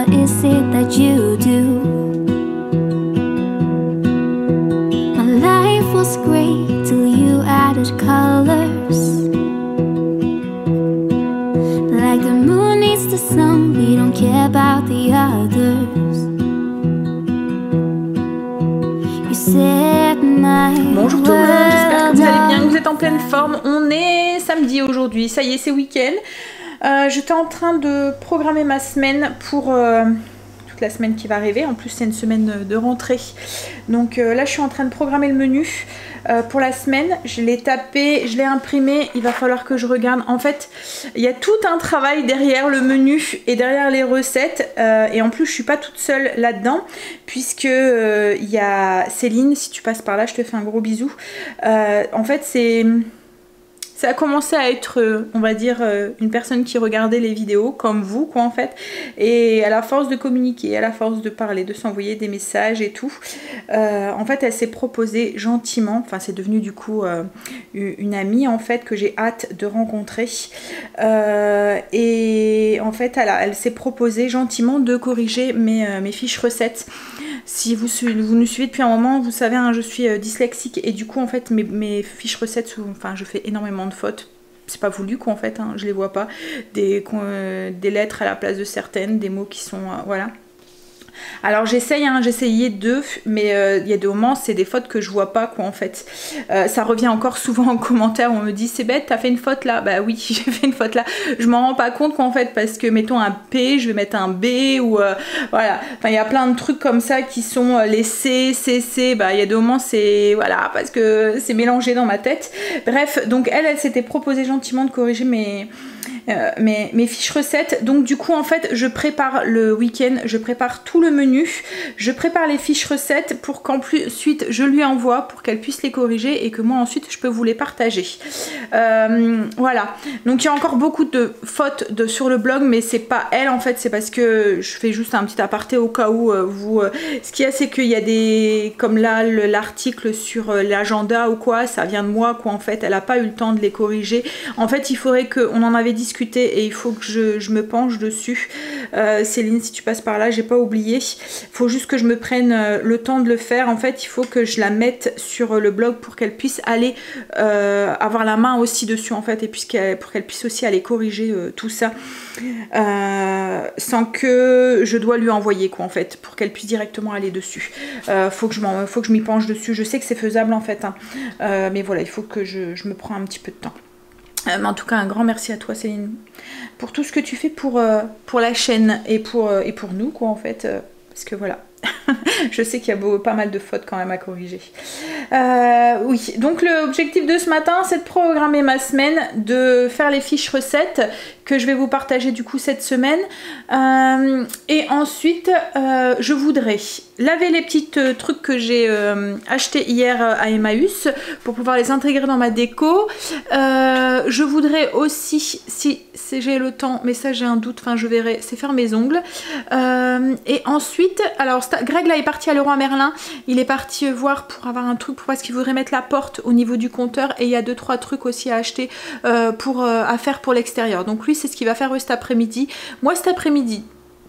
what is it that you do? My life was great till you added colors. Like the moon needs the sun, we don't care about the others. You set my Bonjour tout le monde, j'espère que vous allez bien, que vous êtes en pleine world forme. On est samedi aujourd'hui, ça y est, c'est week-end. J'étais en train de programmer ma semaine pour toute la semaine qui va arriver. En plus, c'est une semaine de rentrée. Donc là, je suis en train de programmer le menu pour la semaine. Je l'ai tapé, je l'ai imprimé. Il va falloir que je regarde. En fait, il y a tout un travail derrière le menu et derrière les recettes. Et en plus, je suis pas toute seule là-dedans, puisque il y a Céline. Si tu passes par là, je te fais un gros bisou. En fait, ça a commencé à être, on va dire, une personne qui regardait les vidéos, comme vous, quoi, en fait. Et à la force de communiquer, à la force de parler, de s'envoyer des messages et tout, en fait, elle s'est proposée gentiment, enfin, c'est devenu du coup une amie, en fait, que j'ai hâte de rencontrer. Et en fait, elle s'est proposée gentiment de corriger mes fiches recettes. Si vous nous suivez depuis un moment, vous savez, hein, je suis dyslexique et du coup, en fait, mes fiches recettes, enfin, je fais énormément de fautes. C'est pas voulu, quoi, en fait, hein, je les vois pas. Des lettres à la place de certaines, des mots qui sont... voilà. Alors j'essaye, hein, j'ai essayé deux, mais il y a des moments, c'est des fautes que je vois pas, quoi, en fait. Ça revient encore souvent en commentaire, on me dit c'est bête, t'as fait une faute là? Bah oui, j'ai fait une faute là. Je m'en rends pas compte, quoi, en fait, parce que mettons un P, je vais mettre un B, ou voilà. Enfin, il y a plein de trucs comme ça qui sont les C, CC, bah il y a des moments, c'est... voilà, parce que c'est mélangé dans ma tête. Bref, donc elle s'était proposée gentiment de corriger mes fiches recettes. Donc du coup, en fait, je prépare le week-end, je prépare tout le menu, je prépare les fiches recettes pour qu'ensuite je lui envoie pour qu'elle puisse les corriger et que moi ensuite je peux vous les partager. Voilà, donc il y a encore beaucoup de fautes sur le blog, mais c'est pas elle, en fait, c'est parce que je fais juste un petit aparté au cas où ce qu'il y a, c'est qu'il y a des, comme là l'article sur l'agenda ou quoi, ça vient de moi, quoi, en fait, elle a pas eu le temps de les corriger. En fait, il faudrait qu'on en avait discuté et il faut que je me penche dessus. Céline, si tu passes par là, j'ai pas oublié. Il faut juste que je me prenne le temps de le faire. En fait, il faut que je la mette sur le blog pour qu'elle puisse aller avoir la main aussi dessus, en fait, et pour qu'elle puisse aussi aller corriger tout ça sans que je dois lui envoyer, quoi, en fait, pour qu'elle puisse directement aller dessus. Faut que je m'y penche dessus. Je sais que c'est faisable, en fait, hein. Mais voilà, il faut que je me prends un petit peu de temps. Mais en tout cas, un grand merci à toi, Céline, pour tout ce que tu fais pour la chaîne et pour nous, quoi, en fait, parce que voilà. Je sais qu'il y a pas mal de fautes quand même à corriger. Oui, donc l'objectif de ce matin, c'est de programmer ma semaine, de faire les fiches recettes que je vais vous partager du coup cette semaine. Et ensuite, je voudrais laver les petits trucs que j'ai achetés hier à Emmaüs pour pouvoir les intégrer dans ma déco. Je voudrais aussi, si j'ai le temps, mais ça j'ai un doute, enfin je verrai, c'est faire mes ongles. Et ensuite, alors Greg là est parti à Leroy Merlin, il est parti voir pour avoir un truc, parce qu'il voudrait mettre la porte au niveau du compteur, et il y a 2-3 trucs aussi à acheter à faire pour l'extérieur. Donc lui c'est ce qu'il va faire cet après-midi. Moi cet après-midi,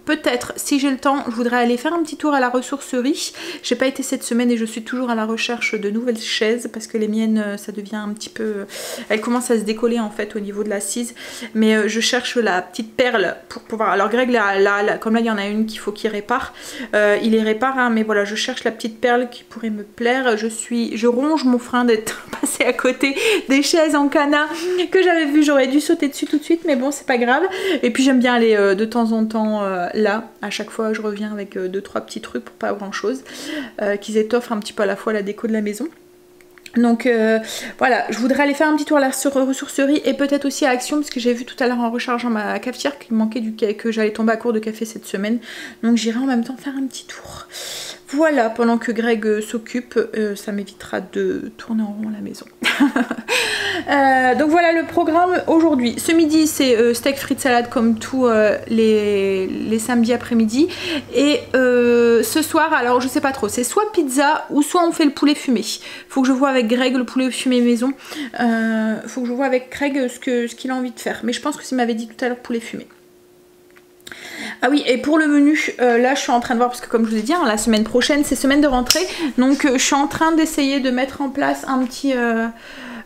peut-être, si j'ai le temps, je voudrais aller faire un petit tour à la ressourcerie. J'ai pas été cette semaine et je suis toujours à la recherche de nouvelles chaises parce que les miennes, ça devient un petit peu... Elles commencent à se décoller, en fait, au niveau de l'assise. Mais je cherche la petite perle pour pouvoir... Alors Greg, là, comme là, il y en a une qu'il faut qu'il répare. Il les répare, hein, mais voilà, je cherche la petite perle qui pourrait me plaire. Je ronge mon frein d'être passé à côté des chaises en canard que j'avais vu. J'aurais dû sauter dessus tout de suite, mais bon, c'est pas grave. Et puis j'aime bien aller de temps en temps... là, à chaque fois je reviens avec 2-3 petits trucs pour pas grand chose, qu'ils étoffent un petit peu à la fois la déco de la maison. Donc voilà, je voudrais aller faire un petit tour à la ressourcerie et peut-être aussi à Action, parce que j'ai vu tout à l'heure en rechargeant ma cafetière qu'il manquait que j'allais tomber à court de café cette semaine, donc j'irai en même temps faire un petit tour. Voilà, pendant que Greg s'occupe, ça m'évitera de tourner en rond à la maison. Donc voilà le programme aujourd'hui. Ce midi c'est steak frites salade comme tous les samedis après-midi. Et ce soir, alors je sais pas trop, c'est soit pizza ou soit on fait le poulet fumé. Faut que je vois avec Greg le poulet fumé maison. Faut que je vois avec Greg ce qu'il a envie de faire. Mais je pense que s'il m'avait dit tout à l'heure poulet fumé. Ah oui, et pour le menu, là je suis en train de voir, parce que comme je vous ai dit, hein, la semaine prochaine c'est semaine de rentrée, donc je suis en train d'essayer de mettre en place un petit...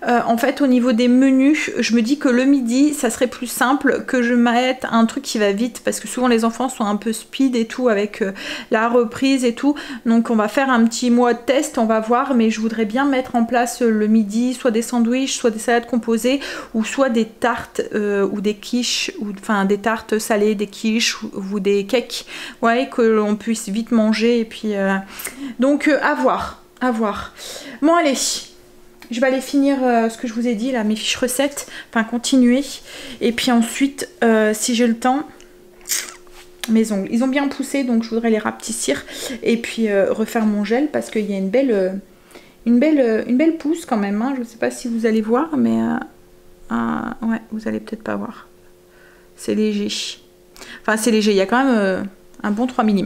en fait au niveau des menus, je me dis que le midi ça serait plus simple que je mette un truc qui va vite, parce que souvent les enfants sont un peu speed et tout avec la reprise et tout, donc on va faire un petit mois de test, on va voir, mais je voudrais bien mettre en place le midi soit des sandwichs, soit des salades composées, ou soit des tartes ou des quiches, ou enfin des tartes salées, des quiches ou des cakes, ouais, que l'on puisse vite manger, et puis donc à voir, à voir. Bon allez, je vais aller finir ce que je vous ai dit là, mes fiches recettes, enfin continuer. Et puis ensuite, si j'ai le temps, mes ongles. Ils ont bien poussé, donc je voudrais les rapetissir. Et puis refaire mon gel, parce qu'il y a une belle pousse quand même. Hein. Je ne sais pas si vous allez voir, mais ouais, vous allez peut-être pas voir. C'est léger. Enfin, c'est léger, il y a quand même un bon 3 mm.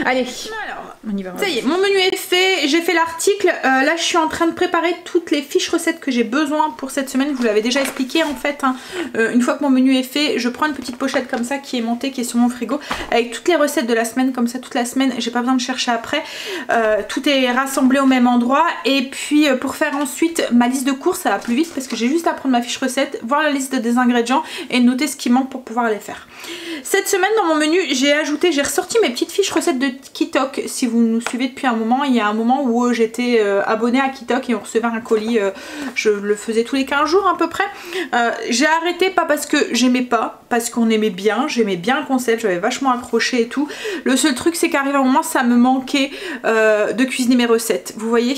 Allez, alors, on y va. Ça y est, mon menu est fait, j'ai fait l'article. Là, je suis en train de préparer toutes les fiches recettes que j'ai besoin pour cette semaine. Je vous l'avais déjà expliqué en fait. Hein. Une fois que mon menu est fait, je prends une petite pochette comme ça qui est montée, qui est sur mon frigo, avec toutes les recettes de la semaine, comme ça toute la semaine. J'ai pas besoin de chercher après. Tout est rassemblé au même endroit. Et puis pour faire ensuite ma liste de courses, ça va plus vite parce que j'ai juste à prendre ma fiche recette, voir la liste des ingrédients et noter ce qui manque pour pouvoir les faire. Cette semaine dans mon menu, j'ai ressorti mes petites fiches recettes de Kitok. Si vous nous suivez depuis un moment, il y a un moment où j'étais abonnée à Kitok et on recevait un colis, je le faisais tous les 15 jours à peu près. J'ai arrêté, pas parce que j'aimais pas, parce qu'on aimait bien, j'aimais bien le concept, j'avais vachement accroché et tout. Le seul truc c'est qu'arrivé un moment ça me manquait de cuisiner mes recettes, vous voyez.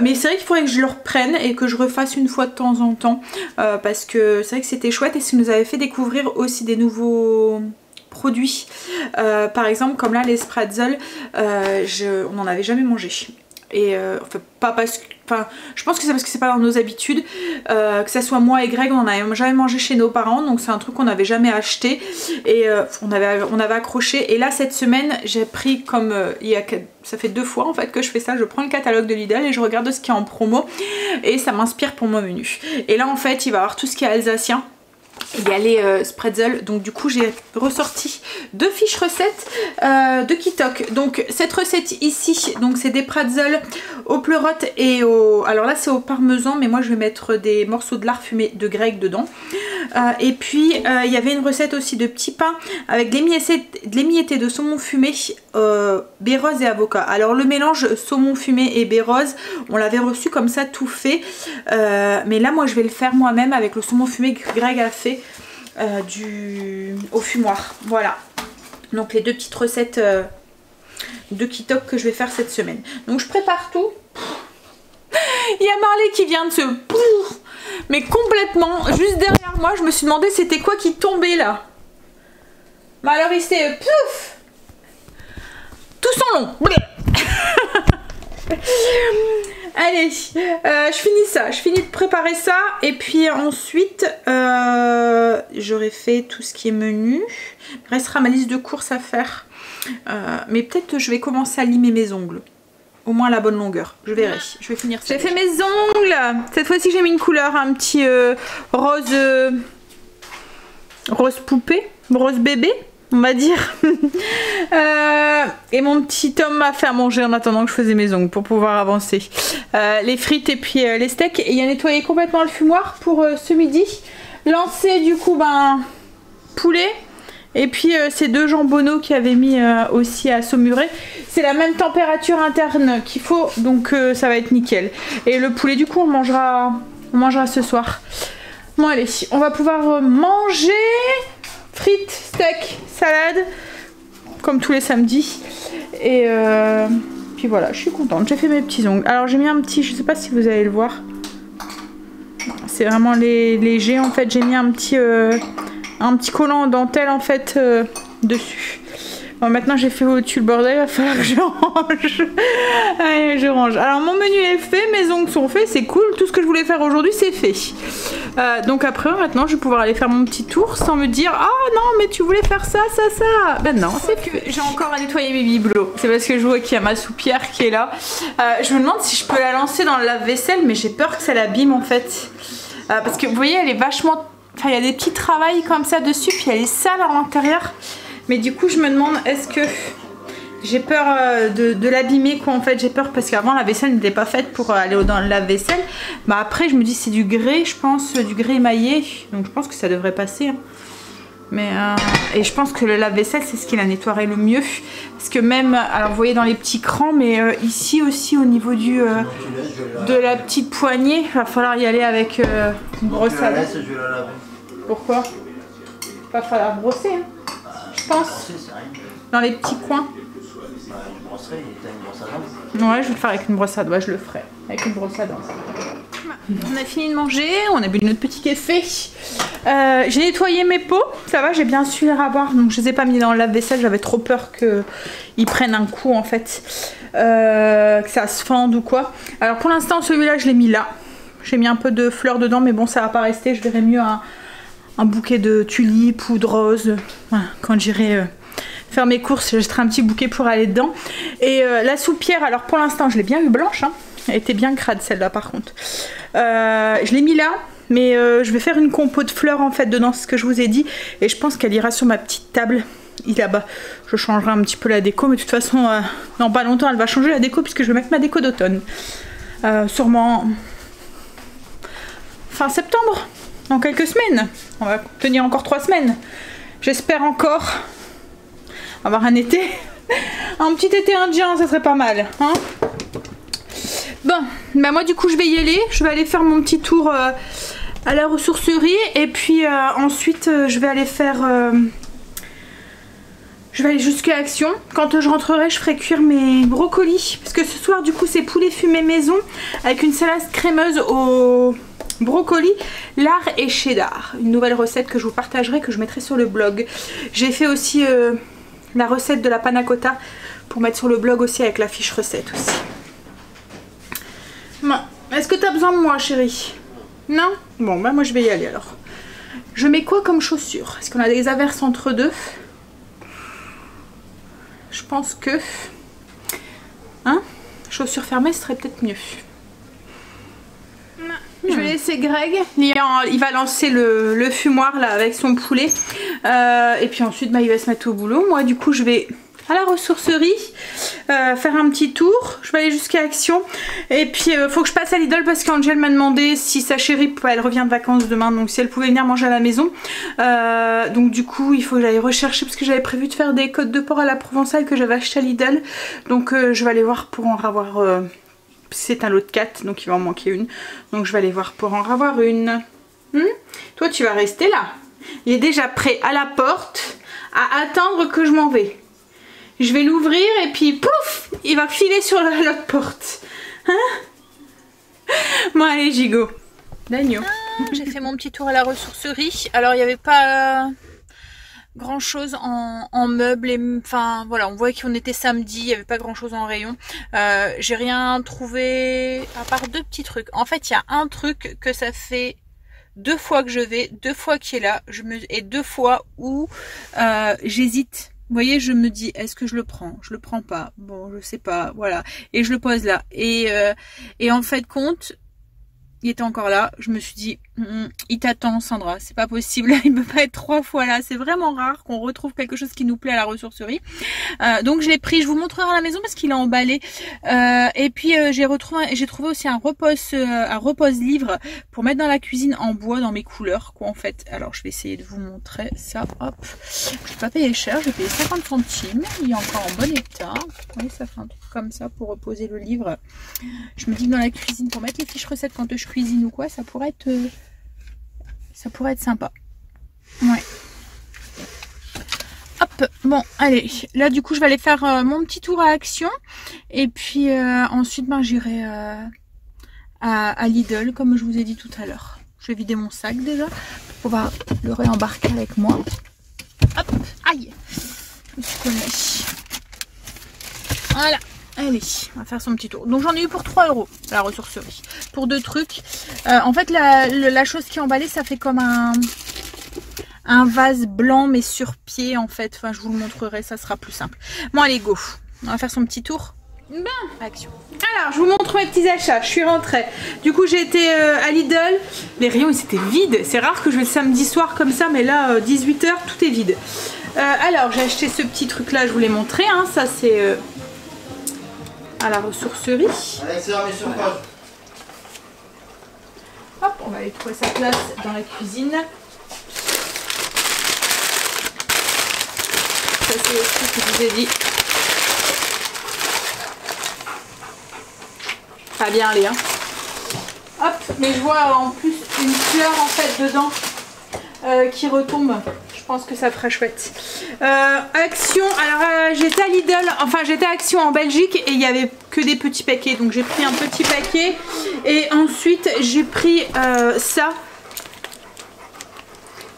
Mais c'est vrai qu'il faudrait que je le reprenne et que je refasse une fois de temps en temps, parce que c'est vrai que c'était chouette et ça nous avait fait découvrir aussi des nouveaux produits, par exemple comme là les spretzels, on n'en avait jamais mangé, et enfin pas parce que, enfin je pense que c'est parce que c'est pas dans nos habitudes, que ça soit moi et Greg, on n'en avait jamais mangé chez nos parents, donc c'est un truc qu'on n'avait jamais acheté, et on avait accroché. Et là cette semaine j'ai pris, comme ça fait 2 fois en fait que je fais ça, je prends le catalogue de Lidl et je regarde ce qui est en promo et ça m'inspire pour mon menu. Et là en fait il va y avoir tout ce qui est alsacien. Il y a les spretzels, donc du coup j'ai ressorti 2 fiches recettes de Kitok. Donc cette recette ici, donc c'est des pretzels au pleurote et au... Alors là c'est au parmesan, mais moi je vais mettre des morceaux de lard fumé de Greg dedans. Et puis il y avait une recette aussi de petits pains avec de l'émietté de saumon fumé, baie rose et avocat. Alors le mélange saumon fumé et baie rose, on l'avait reçu comme ça tout fait. Mais là moi je vais le faire moi-même avec le saumon fumé que Greg a fait au fumoir. Voilà. Donc les 2 petites recettes de Kitok que je vais faire cette semaine. Donc je prépare tout. Il y a Marley qui vient de se... Mais complètement, juste derrière moi, je me suis demandé c'était quoi qui tombait là. Mais alors il s'est... Pouf, tout son long. Allez, je finis ça, je finis de préparer ça et puis ensuite j'aurai fait tout ce qui est menu. Il restera ma liste de courses à faire, mais peut-être je vais commencer à limer mes ongles. Au moins à la bonne longueur, je verrai. Je vais finir ça. J'ai fait mes ongles. Cette fois-ci j'ai mis une couleur un petit rose poupée, rose bébé, on va dire. Et mon petit homme m'a fait à manger en attendant que je faisais mes ongles pour pouvoir avancer. Les frites et puis les steaks. Et il a nettoyé complètement le fumoir pour ce midi. Lancé du coup poulet. Et puis ces 2 jambonneaux qu'il avait mis aussi à saumurer. C'est la même température interne qu'il faut, donc ça va être nickel. Et le poulet du coup on mangera ce soir. Bon allez, on va pouvoir manger. Frites, steak, salade, comme tous les samedis. Et puis voilà, je suis contente. J'ai fait mes petits ongles. Alors j'ai mis un petit, je sais pas si vous allez le voir. C'est vraiment léger en fait. J'ai mis un petit collant en dentelle en fait dessus. Bon, maintenant j'ai fait au-dessus le bordel, il va falloir que je range. Allez, je range. Alors mon menu est fait, mes ongles sont faits, c'est cool. Tout ce que je voulais faire aujourd'hui c'est fait. Donc après maintenant je vais pouvoir aller faire mon petit tour sans me dire ah non mais tu voulais faire ça. Ben non, c'est que j'ai encore à nettoyer mes bibelots. C'est parce que je vois qu'il y a ma soupière qui est là. Je me demande si je peux la lancer dans le lave-vaisselle, mais j'ai peur que ça l'abîme en fait. Parce que vous voyez elle est vachement Enfin, il y a des petits travails comme ça dessus, puis il y a les salles à l'intérieur. Mais du coup, je me demande, est-ce que j'ai peur de l'abîmer, quoi, en fait. J'ai peur parce qu'avant, la vaisselle n'était pas faite pour aller dans le lave-vaisselle. Bah après, je me dis, c'est du grès, je pense, du grès émaillé. Donc, je pense que ça devrait passer. Hein. Mais, et je pense que le lave-vaisselle, c'est ce qui la nettoierait le mieux. Parce que même, alors vous voyez dans les petits crans, mais ici aussi, au niveau de la petite poignée, il va falloir y aller avec une brosse à dents. Pourquoi? Il va falloir brosser, hein, je pense. Dans les petits coins. Ouais, je vais le faire avec une brosse à dents. Je le ferai avec une brosse à dents. On a fini de manger, on a bu notre petit café. J'ai nettoyé mes pots, ça va, j'ai bien su les ravoir. Donc je les ai pas mis dans le lave-vaisselle, j'avais trop peur qu'ils prennent un coup en fait. Que ça se fende ou quoi. Alors pour l'instant, celui-là, je l'ai mis là. J'ai mis un peu de fleurs dedans, mais bon, ça va pas rester. Je verrai mieux un bouquet de tulipes ou de roses. Voilà, quand j'irai faire mes courses, je jetterai un petit bouquet pour aller dedans. Et la soupière, alors pour l'instant, je l'ai bien eu blanche. Hein. Elle était bien crade celle-là par contre. Je l'ai mis là, mais je vais faire une compo de fleurs en fait dedans, ce que je vous ai dit. Et je pense qu'elle ira sur ma petite table là-bas. Je changerai un petit peu la déco, mais de toute façon, dans pas longtemps, elle va changer la déco puisque je vais mettre ma déco d'automne. Sûrement fin septembre, dans quelques semaines. On va tenir encore 3 semaines. J'espère encore avoir un été. Un petit été indien, ça serait pas mal. Hein? Bon, bah moi du coup je vais y aller. Je vais aller faire mon petit tour à la ressourcerie. Et puis ensuite je vais aller faire... je vais aller jusqu'à Action. Quand je rentrerai, je ferai cuire mes brocolis. Parce que ce soir du coup c'est poulet fumé maison avec une salade crémeuse au brocoli, lard et cheddar. Une nouvelle recette que je vous partagerai, que je mettrai sur le blog. J'ai fait aussi la recette de la panna cotta pour mettre sur le blog aussi avec la fiche recette aussi. Bon, est-ce que tu as besoin de moi chérie? Non? Bon bah moi je vais y aller alors. Je mets quoi comme chaussures? Est-ce qu'on a des averses entre deux? Je pense que... Hein? Chaussures fermées ce serait peut-être mieux. Je vais laisser Greg, il va lancer le fumoir là avec son poulet et puis ensuite bah, il va se mettre au boulot. Moi du coup je vais à la ressourcerie faire un petit tour, je vais aller jusqu'à Action et puis faut que je passe à Lidl parce qu'Angel m'a demandé si sa chérie, elle revient de vacances demain, donc si elle pouvait venir manger à la maison. Donc du coup il faut que j'aille rechercher parce que j'avais prévu de faire des côtes de porc à la provençale que j'avais acheté à Lidl, donc je vais aller voir pour en avoir... c'est un lot de 4 donc il va en manquer une, donc je vais aller voir pour en avoir une. Toi tu vas rester là, il est déjà prêt à la porte à attendre que je m'en vais. Je vais l'ouvrir et puis pouf, il va filer sur l'autre porte. Hein? Bon allez Gigot. Dagno. J'ai fait mon petit tour à la ressourcerie. Alors il n'y avait pas grand chose en meubles et enfin voilà, on voyait qu'on était samedi, il n'y avait pas grand chose en rayon. J'ai rien trouvé à part 2 petits trucs. En fait il y a un truc que ça fait 2 fois que je vais, 2 fois qu'il est là, et 2 fois où j'hésite. Vous voyez, je me dis, est-ce que je le prends? Je le prends pas. Bon, je sais pas, voilà. Et je le pose là. Et en fait, compte, il était encore là. Je me suis dit, il t'attend, Sandra. C'est pas possible. Il peut pas être 3 fois là. C'est vraiment rare qu'on retrouve quelque chose qui nous plaît à la ressourcerie. Donc je l'ai pris. Je vous montrerai à la maison parce qu'il est emballé. Et puis j'ai trouvé aussi un repose-livre pour mettre dans la cuisine en bois dans mes couleurs, quoi, en fait. Alors je vais essayer de vous montrer ça. Hop. Je l'ai pas payé cher. J'ai payé 50 centimes. Il est encore en bon état. Vous voyez, ça fait un truc comme ça pour reposer le livre. Je me dis que dans la cuisine, pour mettre les fiches recettes quand je cuisine ou quoi, ça pourrait être sympa. Ouais. Hop, bon, allez. Là, du coup, je vais aller faire mon petit tour à Action. Et puis, ensuite, ben, j'irai à Lidl, comme je vous ai dit tout à l'heure. Je vais vider mon sac déjà, pour pouvoir le réembarquer avec moi. Hop, aïe. Je me suis collée. Voilà. Allez, on va faire son petit tour. Donc j'en ai eu pour 3 € à la ressourcerie. Pour 2 trucs. En fait, la chose qui est emballée, ça fait comme un vase blanc, mais sur pied, en fait. Enfin, je vous le montrerai, ça sera plus simple. Bon, allez, go. On va faire son petit tour. Ben, action. Alors, je vous montre mes petits achats. Je suis rentrée. Du coup, j'ai été à Lidl. Les rayons, ils étaient vides. C'est rare que je vais le samedi soir comme ça, mais là, 18 h, tout est vide. Alors, j'ai acheté ce petit truc-là, je vous l'ai montré. Hein. Ça, c'est à la ressourcerie. Voilà. Hop, on va aller trouver sa place dans la cuisine. Ça, c'est aussi ce que je vous ai dit. Pas bien aller, hein. Hop, mais je vois en plus une fleur en fait dedans qui retombe. Je pense que ça fera chouette. Action, alors j'étais à Lidl, enfin j'étais à Action en Belgique et il n'y avait que des petits paquets. Donc j'ai pris un petit paquet et ensuite j'ai pris ça.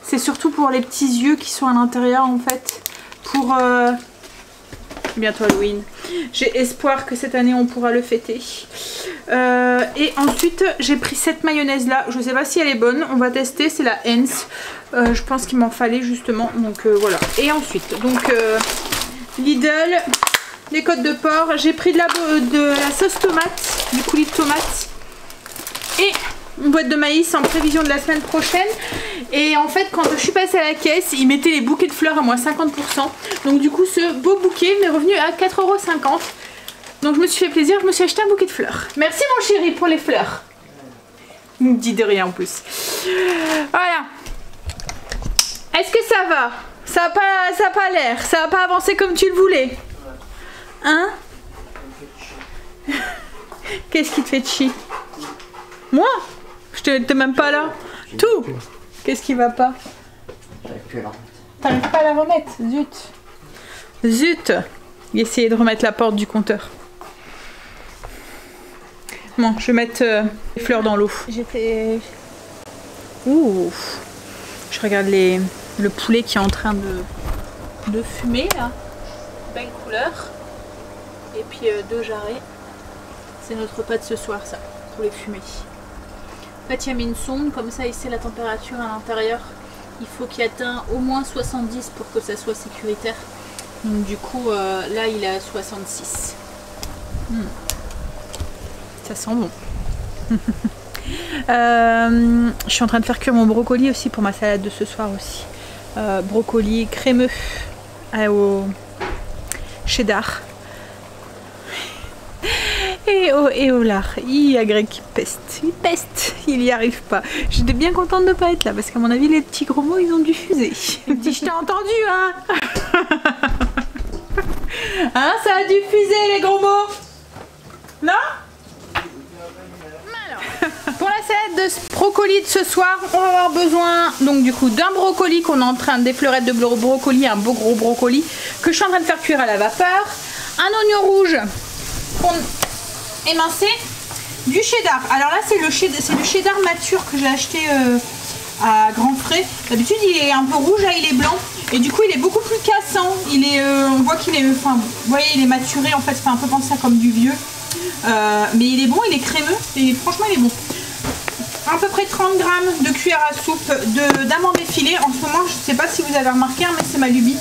C'est surtout pour les petits yeux qui sont à l'intérieur en fait. Pour bientôt Halloween. J'ai espoir que cette année on pourra le fêter. Et ensuite j'ai pris cette mayonnaise là. Je sais pas si elle est bonne. On va tester. C'est la Heinz. Je pense qu'il m'en fallait justement. Donc voilà. Et ensuite donc Lidl, les côtes de porc. J'ai pris de la sauce tomate, du coulis de tomate et une boîte de maïs en prévision de la semaine prochaine. Et en fait quand je suis passée à la caisse, ils mettaient les bouquets de fleurs à moins 50%. Donc du coup ce beau bouquet m'est revenu à 4,50 €. Donc je me suis fait plaisir, je me suis acheté un bouquet de fleurs. Merci mon chéri pour les fleurs. Il me dit de rien en plus. Voilà. Est-ce que ça va? Ça a pas l'air. Ça a pas avancé comme tu le voulais. Hein? Qu'est-ce qui te fait chier? Moi? Je t'ai même pas là. Tout. Qu'est-ce qui va pas? T'arrives pas à la remettre? Zut. Zut. Essayez de remettre la porte du compteur. Bon, je vais mettre les fleurs dans l'eau. J'ai fait... Ouh. Je regarde le poulet qui est en train de fumer là. Belle couleur. Et puis 2 jarrets. C'est notre repas de ce soir ça, pour les fumer. En fait, il y a mis une sonde, comme ça il sait la température à l'intérieur. Il faut qu'il atteigne au moins 70 pour que ça soit sécuritaire. Donc du coup, là il est à 66. Ça sent bon. Je suis en train de faire cuire mon brocoli aussi pour ma salade de ce soir aussi. Brocoli crémeux au cheddar. Et au lard. Il y a Greg qui peste. Il peste. Il n'y arrive pas. J'étais bien contente de ne pas être là parce qu'à mon avis les petits gros mots ils ont dû fuser. Il me dit je t'ai entendu hein. Hein, ça a dû fuser les gros mots. Non? Alors, pour la salade de brocoli de ce soir, on va avoir besoin donc du coup d'un brocoli qu'on est en train des fleurettes de brocoli, un beau gros brocoli que je suis en train de faire cuire à la vapeur, un oignon rouge qu'on émincé, du cheddar. Alors là c'est le cheddar mature que j'ai acheté à grands frais. D'habitude il est un peu rouge, là il est blanc et du coup il est beaucoup plus cassant. Il est, on voit qu'il est, enfin vous voyez il est maturé en fait, ça fait un peu penser à comme du vieux. Mais il est bon, il est crémeux et franchement il est bon. À peu près 30 g de cuillère à soupe d'amandes effilées. En ce moment je sais pas si vous avez remarqué hein, mais c'est ma lubie.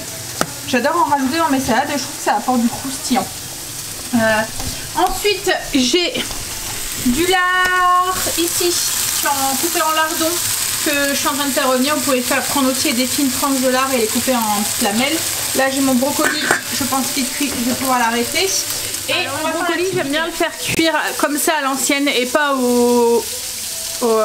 J'adore en rajouter dans mes salades et je trouve que ça apporte du croustillant. Ensuite j'ai du lard ici, coupé en lardons que je suis en train de faire revenir. Vous pouvez prendre aussi des fines tranches de lard et les couper en petites lamelles. Là j'ai mon brocoli, je pense qu'il est cuit, je vais pouvoir l'arrêter. Et le brocoli j'aime bien le faire cuire comme ça à l'ancienne et pas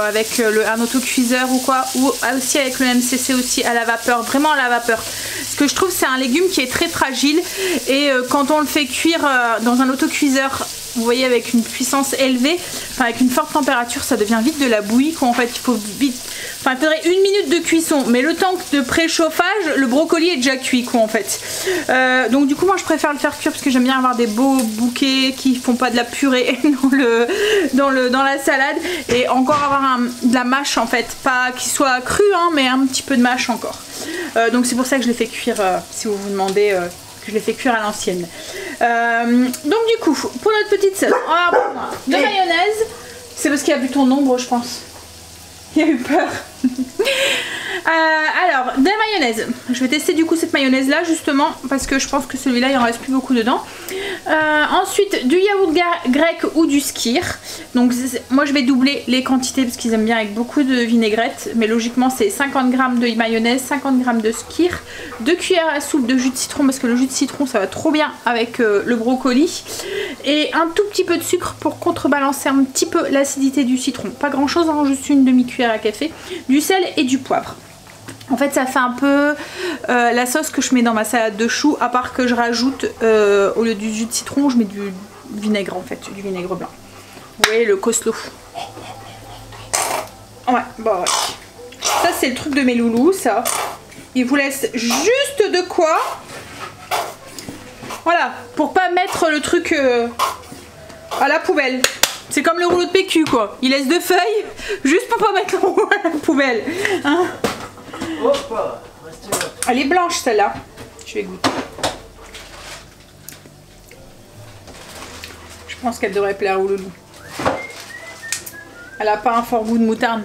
avec un autocuiseur ou quoi, ou aussi avec le MCC aussi à la vapeur, vraiment à la vapeur. Ce que je trouve c'est un légume qui est très fragile et quand on le fait cuire dans un autocuiseur, vous voyez avec une puissance élevée, enfin avec une forte température, ça devient vite de la bouillie quoi. En fait il faut vite, enfin il faudrait 1 minute de cuisson, mais le temps de préchauffage, le brocoli est déjà cuit quoi en fait. Donc du coup moi je préfère le faire cuire parce que j'aime bien avoir des beaux bouquets qui font pas de la purée dans la salade et encore avoir de la mâche en fait, pas qu'il soit cru hein, mais un petit peu de mâche encore. Donc c'est pour ça que je l'ai fait cuire, si vous vous demandez que je l'ai fait cuire à l'ancienne. Donc du coup pour notre petite sauce on va avoir de mayonnaise, c'est parce qu'il y a plus ton ombre je pense. Il a eu peur. Alors, de la mayonnaise. Je vais tester du coup cette mayonnaise là justement parce que je pense que celui-là il en reste plus beaucoup dedans. Ensuite, du yaourt grec ou du skyr. Donc moi je vais doubler les quantités parce qu'ils aiment bien avec beaucoup de vinaigrette. Mais logiquement c'est 50 g de mayonnaise, 50 g de skyr, 2 cuillères à soupe de jus de citron parce que le jus de citron ça va trop bien avec le brocoli. Et un tout petit peu de sucre pour contrebalancer un petit peu l'acidité du citron. Pas grand chose, hein, juste une demi-cuillère à café. Du sel et du poivre. En fait ça fait un peu la sauce que je mets dans ma salade de choux, à part que je rajoute au lieu du jus de citron je mets du vinaigre en fait, du vinaigre blanc. Vous voyez le coleslaw. Ouais, bah ouais. Ça c'est le truc de mes loulous ça. Il vous laisse juste de quoi. Voilà, pour pas mettre le truc à la poubelle. C'est comme le rouleau de PQ quoi. Il laisse 2 feuilles juste pour pas mettre le rouleau à la poubelle. Hein? Elle est blanche celle-là. Je vais goûter. Je pense qu'elle devrait plaire au loulou. Elle a pas un fort goût de moutarde.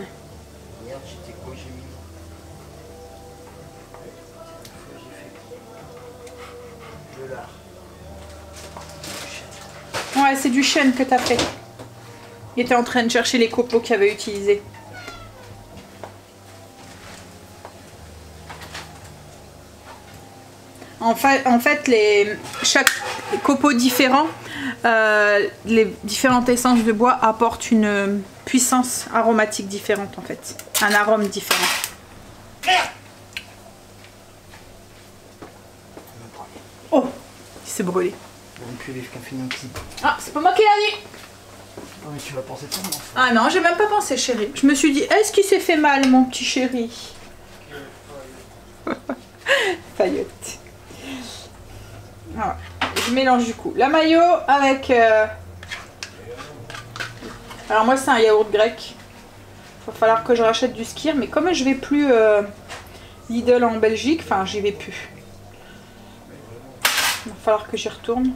Ouais, c'est du chêne que t'as fait. Il était en train de chercher les copeaux qu'il avait utilisés. En fait chaque copeau différent, les différentes essences de bois apportent une puissance aromatique différente en fait. Un arôme différent. Oh, il s'est brûlé. Ah, c'est pas moi qui l'ai dit. Non mais tu vas penser ça, non? Ah non, j'ai même pas pensé chérie. Je me suis dit, est-ce qu'il s'est fait mal mon petit chéri? Faillotte. Voilà. Je mélange du coup la mayo avec... Alors moi c'est un yaourt grec. Il va falloir que je rachète du skyr. Mais comme je vais plus Lidl en Belgique, enfin j'y vais plus. Il va falloir que j'y retourne.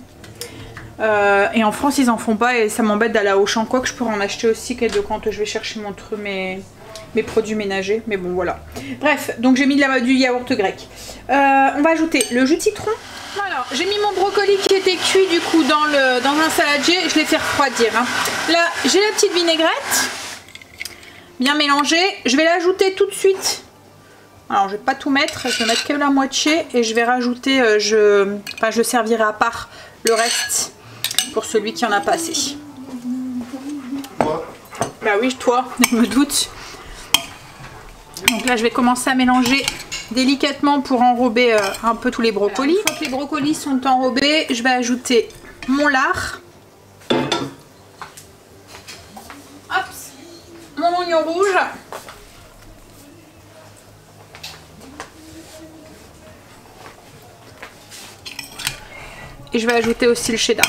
Et en France ils en font pas et ça m'embête d'aller à Auchan. Quoi que je pourrais en acheter aussi quand je vais chercher mes produits ménagers. Mais bon voilà. Bref, donc j'ai mis du yaourt grec. On va ajouter le jus de citron. Alors, j'ai mis mon brocoli qui était cuit du coup dans un saladier, je l'ai fait refroidir. Hein. Là, j'ai la petite vinaigrette, bien mélangée. Je vais l'ajouter tout de suite. Alors, je vais pas tout mettre, je vais mettre que la moitié et je vais rajouter, je servirai à part le reste pour celui qui en a pas assez. Moi? Bah oui, toi, je me doute. Donc là, je vais commencer à mélanger délicatement pour enrober un peu tous les brocolis. Une fois que les brocolis sont enrobés, je vais ajouter mon lard. Hop, mon oignon rouge. Et je vais ajouter aussi le cheddar.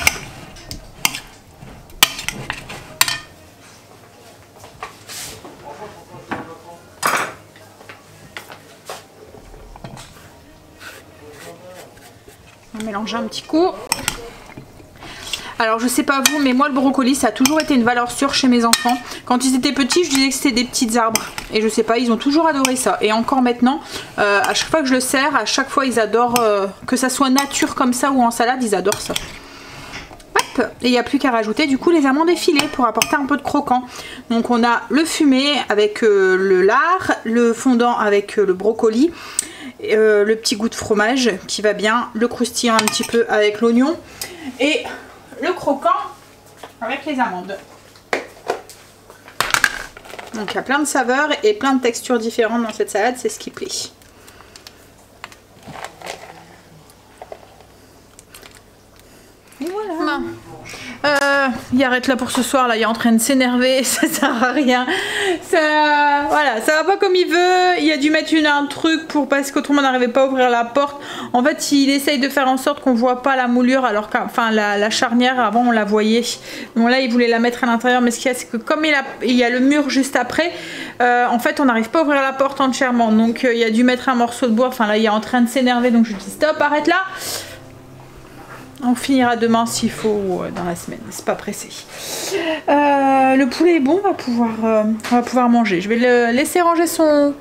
Mélanger un petit coup. Alors je sais pas vous, mais moi le brocoli ça a toujours été une valeur sûre chez mes enfants. Quand ils étaient petits je disais que c'était des petits arbres. Et je sais pas, ils ont toujours adoré ça. Et encore maintenant, à chaque fois que je le sers, à chaque fois ils adorent, que ça soit nature comme ça ou en salade, ils adorent ça. Hop. Et il n'y a plus qu'à rajouter du coup les amandes effilées pour apporter un peu de croquant. Donc on a le fumé avec le lard, le fondant avec le brocoli. Le petit goût de fromage qui va bien, le croustillant un petit peu avec l'oignon et le croquant avec les amandes. Donc il y a plein de saveurs et plein de textures différentes dans cette salade, c'est ce qui plaît. Et voilà. Il arrête là pour ce soir, là il est en train de s'énerver, ça sert à rien. Voilà, ça va pas comme il veut. Il a dû mettre un truc parce qu'autrement on n'arrivait pas à ouvrir la porte. En fait il essaye de faire en sorte qu'on voit pas la moulure, alors que la charnière avant on la voyait. Bon là il voulait la mettre à l'intérieur, mais ce qu'il y a c'est que comme il y a le mur juste après, en fait on n'arrive pas à ouvrir la porte entièrement. Donc il a dû mettre un morceau de bois, enfin là il est en train de s'énerver, donc je lui dis stop, arrête là. On finira demain s'il faut ou dans la semaine, c'est pas pressé. Le poulet est bon, on va pouvoir manger. Je vais le laisser ranger son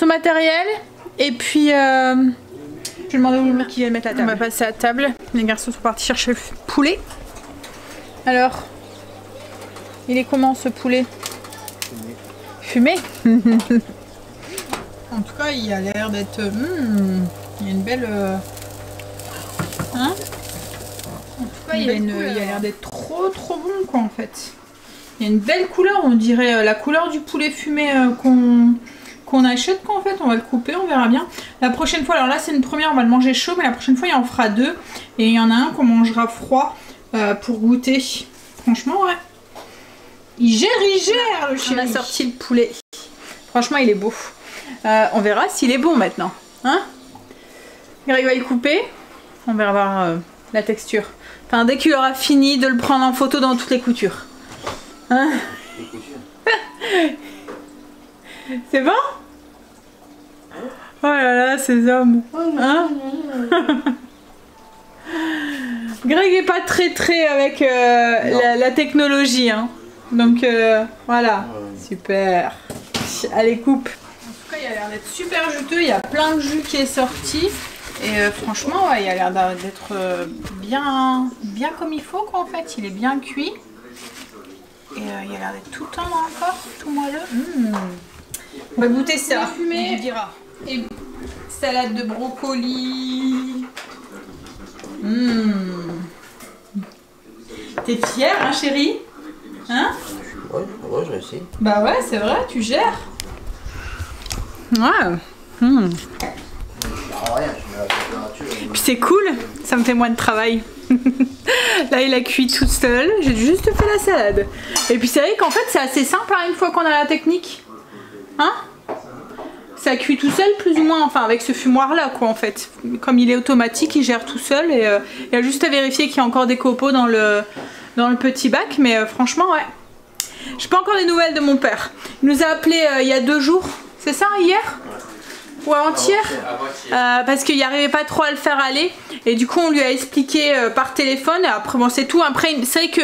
matériel et puis je vais demander au qui vient mettre la table. On va passer à table. Les garçons sont partis chercher le poulet. Alors, il est comment ce poulet? Fumé. En tout cas, il a l'air d'être... il y a une belle... Hein? En tout cas, il a l'air d'être trop bon quoi en fait. Il y a une belle couleur, on dirait la couleur du poulet fumé qu'on achète quoi en fait. On va le couper, on verra bien. La prochaine fois, alors là c'est une première, on va le manger chaud, mais la prochaine fois il en fera deux. Et il y en a un qu'on mangera froid pour goûter. Franchement ouais. Il gère le chien. On a sorti le poulet. Franchement il est beau. On verra s'il est bon maintenant. Hein? Greg va le couper. On va voir la texture. Enfin, dès qu'il aura fini de le prendre en photo dans toutes les coutures. Hein? C'est bon? Oh là là, ces hommes. Hein? Greg est pas très avec la technologie. Hein. Donc voilà. Super. Allez, coupe. En tout cas, il a l'air d'être super juteux. Il y a plein de jus qui est sorti. Et franchement, ouais, il a l'air d'être bien comme il faut quoi en fait. Il est bien cuit. Et il a l'air d'être tout tendre encore, tout moelleux. On va goûter ça. Fumé. Et salade de brocoli. T'es fière, hein chérie? Hein? Ouais, je réussis. Bah ouais, c'est vrai, tu gères. Ouais. Puis c'est cool, ça me fait moins de travail. Là il a cuit toute seule, j'ai juste fait la salade. Et puis c'est vrai qu'en fait c'est assez simple hein, une fois qu'on a la technique. Hein? Ça cuit tout seul plus ou moins, enfin avec ce fumoir là quoi en fait. Comme il est automatique, il gère tout seul et il y a juste à vérifier qu'il y a encore des copeaux dans le petit bac. Mais franchement ouais. J'ai pas encore des nouvelles de mon père. Il nous a appelé il y a 2 jours, c'est ça hier? Ou avant-hier, parce qu'il n'arrivait pas trop à le faire aller et du coup on lui a expliqué par téléphone et après bon c'est tout. Après c'est vrai que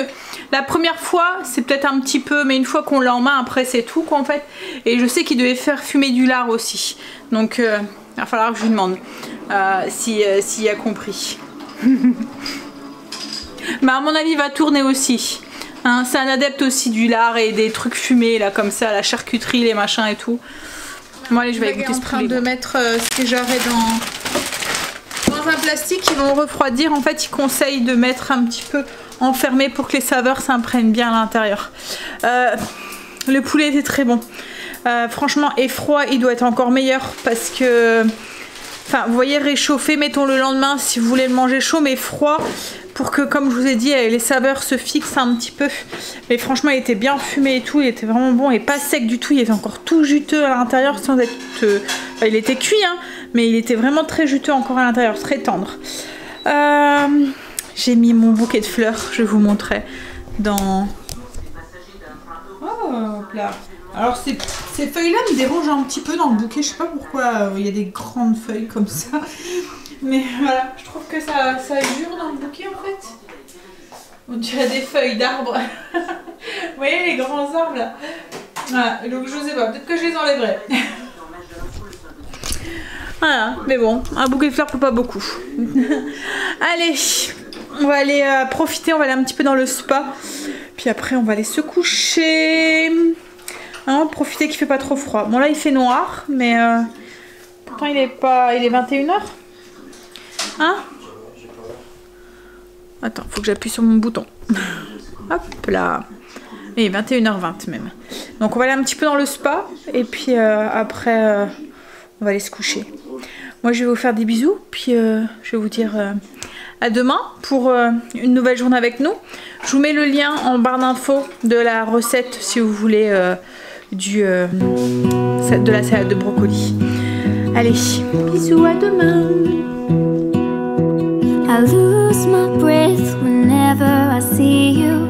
la première fois c'est peut-être un petit peu, mais une fois qu'on l'a en main après c'est tout quoi en fait. Et je sais qu'il devait faire fumer du lard aussi, donc il va falloir que je lui demande s'il a compris. Mais à mon avis il va tourner aussi hein, c'est un adepte aussi du lard et des trucs fumés là comme ça, la charcuterie, les machins et tout. Bon allez, je vais goûter ce poulet. En train de mettre ces jarrets dans un plastique, ils vont refroidir. En fait, ils conseillent de mettre un petit peu enfermé pour que les saveurs s'imprègnent bien à l'intérieur. Le poulet était très bon. Franchement, et froid, il doit être encore meilleur parce que... Enfin, vous voyez, réchauffé, mettons le lendemain si vous voulez le manger chaud, mais froid. Pour que, comme je vous ai dit, les saveurs se fixent un petit peu. Mais franchement, il était bien fumé et tout. Il était vraiment bon et pas sec du tout. Il était encore tout juteux à l'intérieur sans être... Enfin, il était cuit, hein. Mais il était vraiment très juteux encore à l'intérieur. Très tendre. J'ai mis mon bouquet de fleurs. Je vous montrerai dans... Oh, là. Alors, ces feuilles-là me dérangent un petit peu dans le bouquet. Je sais pas pourquoi il y a des grandes feuilles comme ça. Mais voilà, je trouve que ça jure dans le bouquet en fait. On dirait des feuilles d'arbres. Vous voyez les grands arbres là. Voilà, donc je sais pas, peut-être que je les enlèverai. Voilà, mais bon, un bouquet de fleurs peut pas beaucoup. Allez, on va aller profiter, on va aller un petit peu dans le spa. Puis après on va aller se coucher. Hein, profiter qu'il fait pas trop froid. Bon là il fait noir, mais pourtant il est 21h. Hein? Attends, faut que j'appuie sur mon bouton. Hop là. Et 21h20 même. Donc on va aller un petit peu dans le spa. Et puis après, on va aller se coucher. Moi je vais vous faire des bisous. Puis je vais vous dire à demain pour une nouvelle journée avec nous. Je vous mets le lien en barre d'infos de la recette si vous voulez de la salade de brocoli. Allez, bisous, à demain. I lose my breath whenever I see you.